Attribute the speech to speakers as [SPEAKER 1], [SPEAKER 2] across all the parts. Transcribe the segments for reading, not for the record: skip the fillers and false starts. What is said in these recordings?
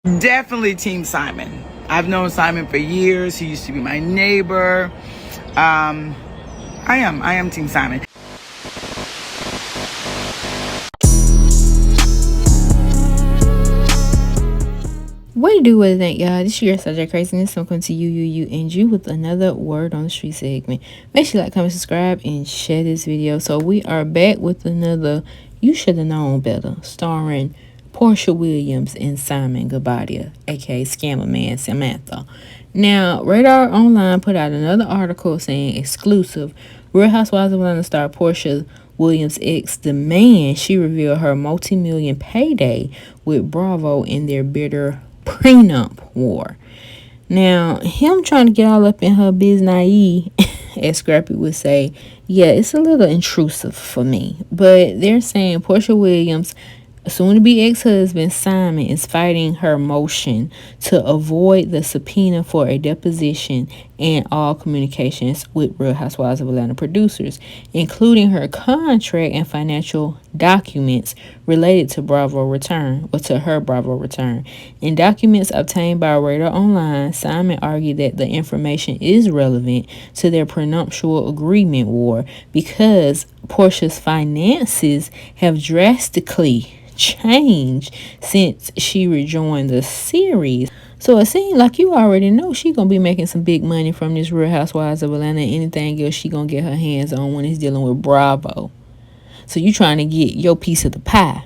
[SPEAKER 1] Definitely Team Simon. I've known Simon for years. He used to be my neighbor. I am Team Simon.
[SPEAKER 2] What do you do with it, think, y'all? This is your subject craziness. I'm coming to you and you with another word on the street segment. Make sure you like, comment, subscribe, and share this video. So we are back with another You Should Have Known Better, starring Porsha Williams and Simon Guobadia, aka Scammer Man Samantha. Now, Radar Online put out another article saying exclusive. Real Housewives of Atlanta star Porsha Williams' ex demands she reveal her multi-million payday with Bravo in their bitter prenup war. Now, him trying to get all up in her biz naive, as Scrappy would say, yeah, it's a little intrusive for me. But they're saying Porsha Williams, soon-to-be ex-husband Simon, is fighting her motion to avoid the subpoena for a deposition and all communications with Real Housewives of Atlanta producers, including her contract and financial documents related to her Bravo return. In documents obtained by Radar Online, Simon argued that the information is relevant to their prenuptial agreement war because Porsha's finances have drastically changed since she rejoined the series. So it seems like you already know she gonna be making some big money from this Real Housewives of Atlanta. Anything else she gonna get her hands on when it's dealing with Bravo. So you trying to get your piece of the pie.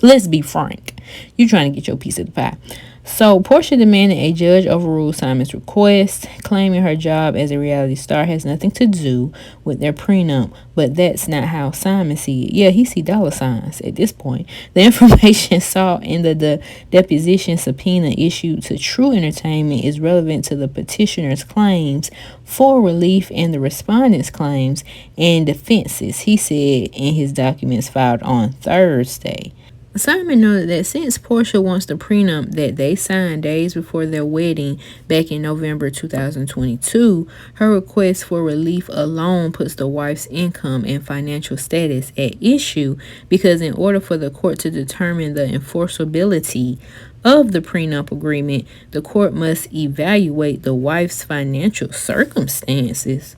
[SPEAKER 2] Let's be frank, you trying to get your piece of the pie. So Porsha demanded a judge overrule Simon's request, claiming her job as a reality star has nothing to do with their prenup. But that's not how Simon see it. Yeah, he see dollar signs at this point. The information sought in the deposition subpoena issued to True Entertainment is relevant to the petitioner's claims for relief and the respondent's claims and defenses, he said in his documents filed on Thursday. Simon noted that since Porsha wants the prenup that they signed days before their wedding back in November 2022, her request for relief alone puts the wife's income and financial status at issue because in order for the court to determine the enforceability of the prenup agreement, the court must evaluate the wife's financial circumstances.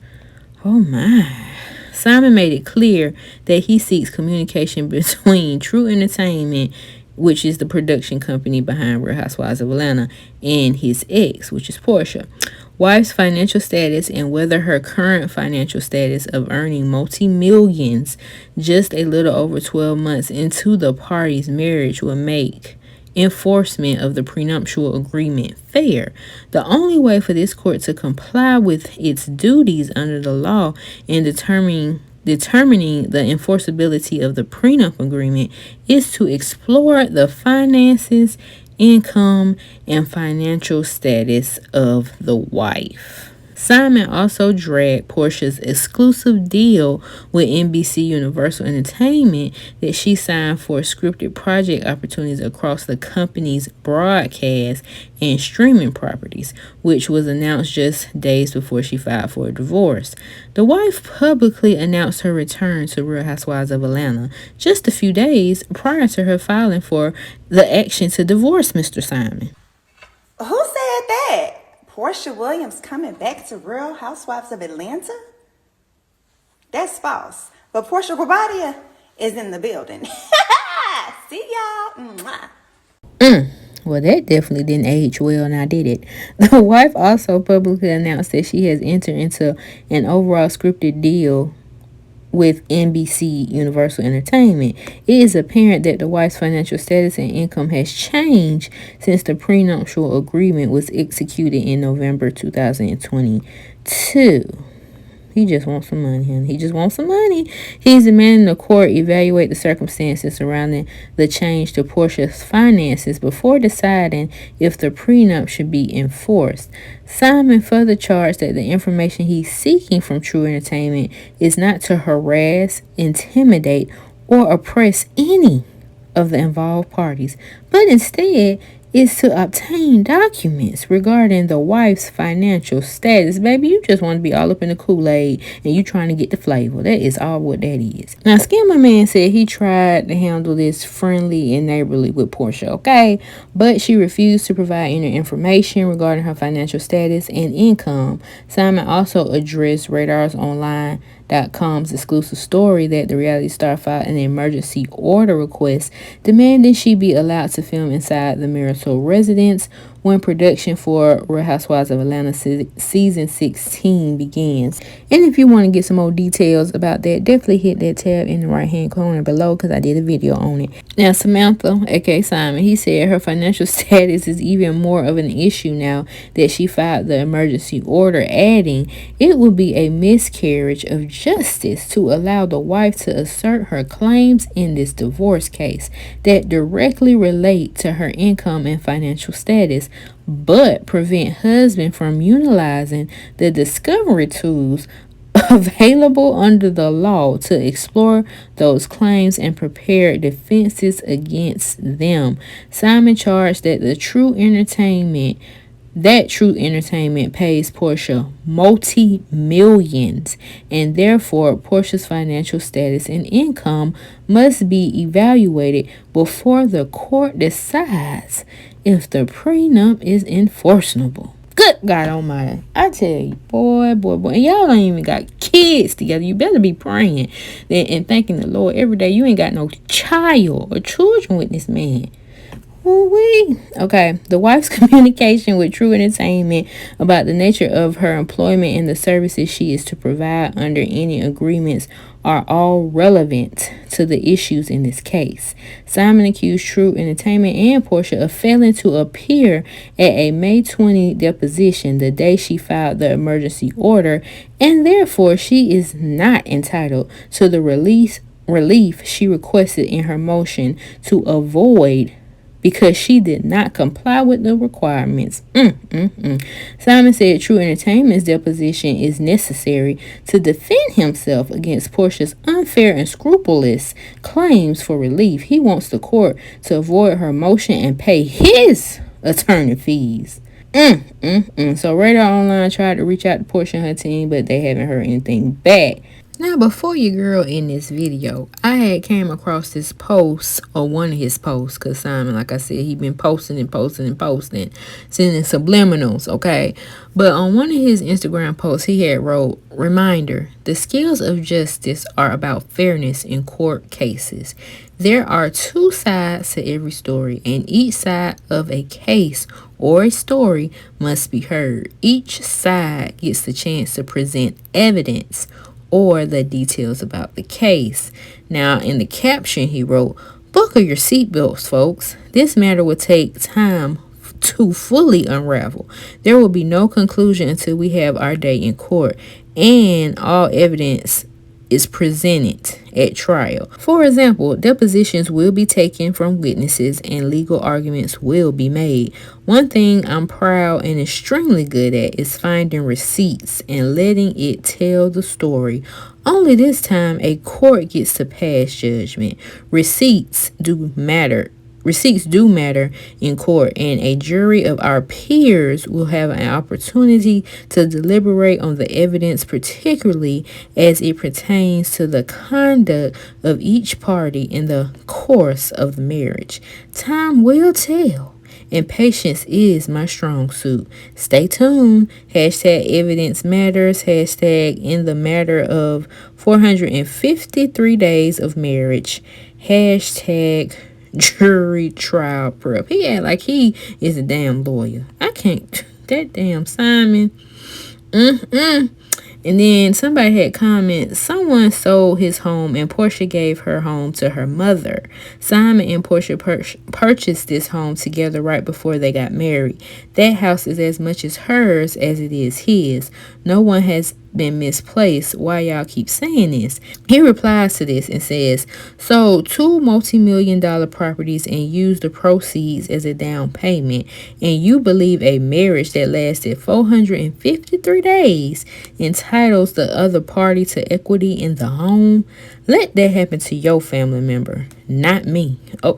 [SPEAKER 2] Oh my. Simon made it clear that he seeks communication between True Entertainment, which is the production company behind Real Housewives of Atlanta, and his ex, which is Porsha. Wife's financial status and whether her current financial status of earning multi-millions just a little over 12 months into the party's marriage will make enforcement of the prenuptial agreement fair. The only way for this court to comply with its duties under the law in determining the enforceability of the prenup agreement is to explore the finances, income, and financial status of the wife. Simon also dragged Porsha's exclusive deal with NBC Universal Entertainment that she signed for scripted project opportunities across the company's broadcast and streaming properties, which was announced just days before she filed for a divorce. The wife publicly announced her return to Real Housewives of Atlanta just a few days prior to her filing for the action to divorce Mr. Simon.
[SPEAKER 3] Who said that? Porsha Williams coming back to Real Housewives of Atlanta? That's false. But Porsha Guobadia is in the building. See y'all. Mwah.
[SPEAKER 2] Well, that definitely didn't age well, now did it? The wife also publicly announced that she has entered into an overall scripted deal with NBC Universal Entertainment. It is apparent that the wife's financial status and income has changed since the prenuptial agreement was executed in November 2022. He just wants some money, honey. He just wants some money. He's demanding the court evaluate the circumstances surrounding the change to Porsha's finances before deciding if the prenup should be enforced. Simon further charged that the information he's seeking from True Entertainment is not to harass, intimidate, or oppress any of the involved parties, but instead is to obtain documents regarding the wife's financial status. Baby, you just want to be all up in the Kool-Aid and you trying to get the flavor. That is all what that is. Now, Scammer Man said he tried to handle this friendly and neighborly with Porsha, okay? But she refused to provide any information regarding her financial status and income. Simon also addressed RadarsOnline.com's exclusive story that the reality star filed an emergency order request demanding she be allowed to film inside the marital residence when production for Real Housewives of Atlanta season 16 begins. And if you want to get some more details about that, definitely hit that tab in the right hand corner below because I did a video on it. Now, Samantha, aka Simon, he said her financial status is even more of an issue now that she filed the emergency order, adding it would be a miscarriage of justice to allow the wife to assert her claims in this divorce case that directly relate to her income and financial status, but prevent husband from utilizing the discovery tools available under the law to explore those claims and prepare defenses against them. Simon charged that True Entertainment pays Porsha multi-millions, and therefore Porsha's financial status and income must be evaluated before the court decides if the prenup is enforceable. Good God Almighty. I tell you, boy. And y'all don't even got kids together. You better be praying and thanking the Lord every day. You ain't got no child or children with this man. Okay, the wife's communication with True Entertainment about the nature of her employment and the services she is to provide under any agreements are all relevant to the issues in this case. Simon accused True Entertainment and Porsha of failing to appear at a May 20 deposition, the day she filed the emergency order, and therefore she is not entitled to the relief she requested in her motion to avoid because she did not comply with the requirements. Simon said True Entertainment's deposition is necessary to defend himself against Porsha's unfair and scrupulous claims for relief. He wants the court to avoid her motion and pay his attorney fees. So Radar Online tried to reach out to Porsha and her team, but they haven't heard anything back. Now, before your girl in this video, I had came across this post, or one of his posts, because Simon, like I said, he been posting, sending subliminals, okay? But on one of his Instagram posts, he had wrote, "Reminder, the scales of justice are about fairness in court cases. There are two sides to every story, and each side of a case or a story must be heard. Each side gets the chance to present evidence or the details about the case." Now, in the caption, he wrote, "Buckle your seatbelts, folks. This matter will take time to fully unravel. There will be no conclusion until we have our day in court and all evidence is presented at trial. For example, depositions will be taken from witnesses and legal arguments will be made. One thing I'm proud and extremely good at is finding receipts and letting it tell the story. Only this time a court gets to pass judgment. Receipts do matter in court, and a jury of our peers will have an opportunity to deliberate on the evidence, particularly as it pertains to the conduct of each party in the course of the marriage. Time will tell, and patience is my strong suit. Stay tuned. Hashtag evidence matters. Hashtag in the matter of 453 days of marriage. Hashtag jury trial prep." He act like he is a damn lawyer. I can't. That damn Simon. And then somebody had commented, "Someone sold his home and Porsha gave her home to her mother. Simon and Porsha purchased this home together right before they got married. That house is as much as hers as it is his. No one has been misplaced. Why y'all keep saying this?" He replies to this and says, "Sold two multi-million-dollar properties and used the proceeds as a down payment, and you believe a marriage that lasted 453 days entitles the other party to equity in the home? Let that happen to your family member, not me." Oh,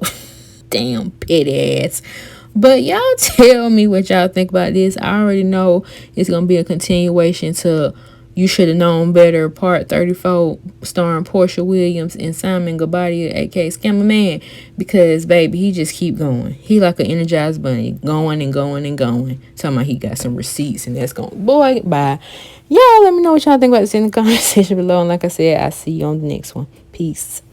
[SPEAKER 2] damn pit ass. But y'all tell me what y'all think about this. I already know it's going to be a continuation to You Should Have Known Better, Part 34, starring Porsha Williams and Simon Guobadia, aka Scammer Man. Because, baby, he just keep going. He like an energized bunny, going and going and going. Talking about he got some receipts and that's going, boy, bye. Y'all let me know what y'all think about this in the comment section below. And like I said, I'll see you on the next one. Peace.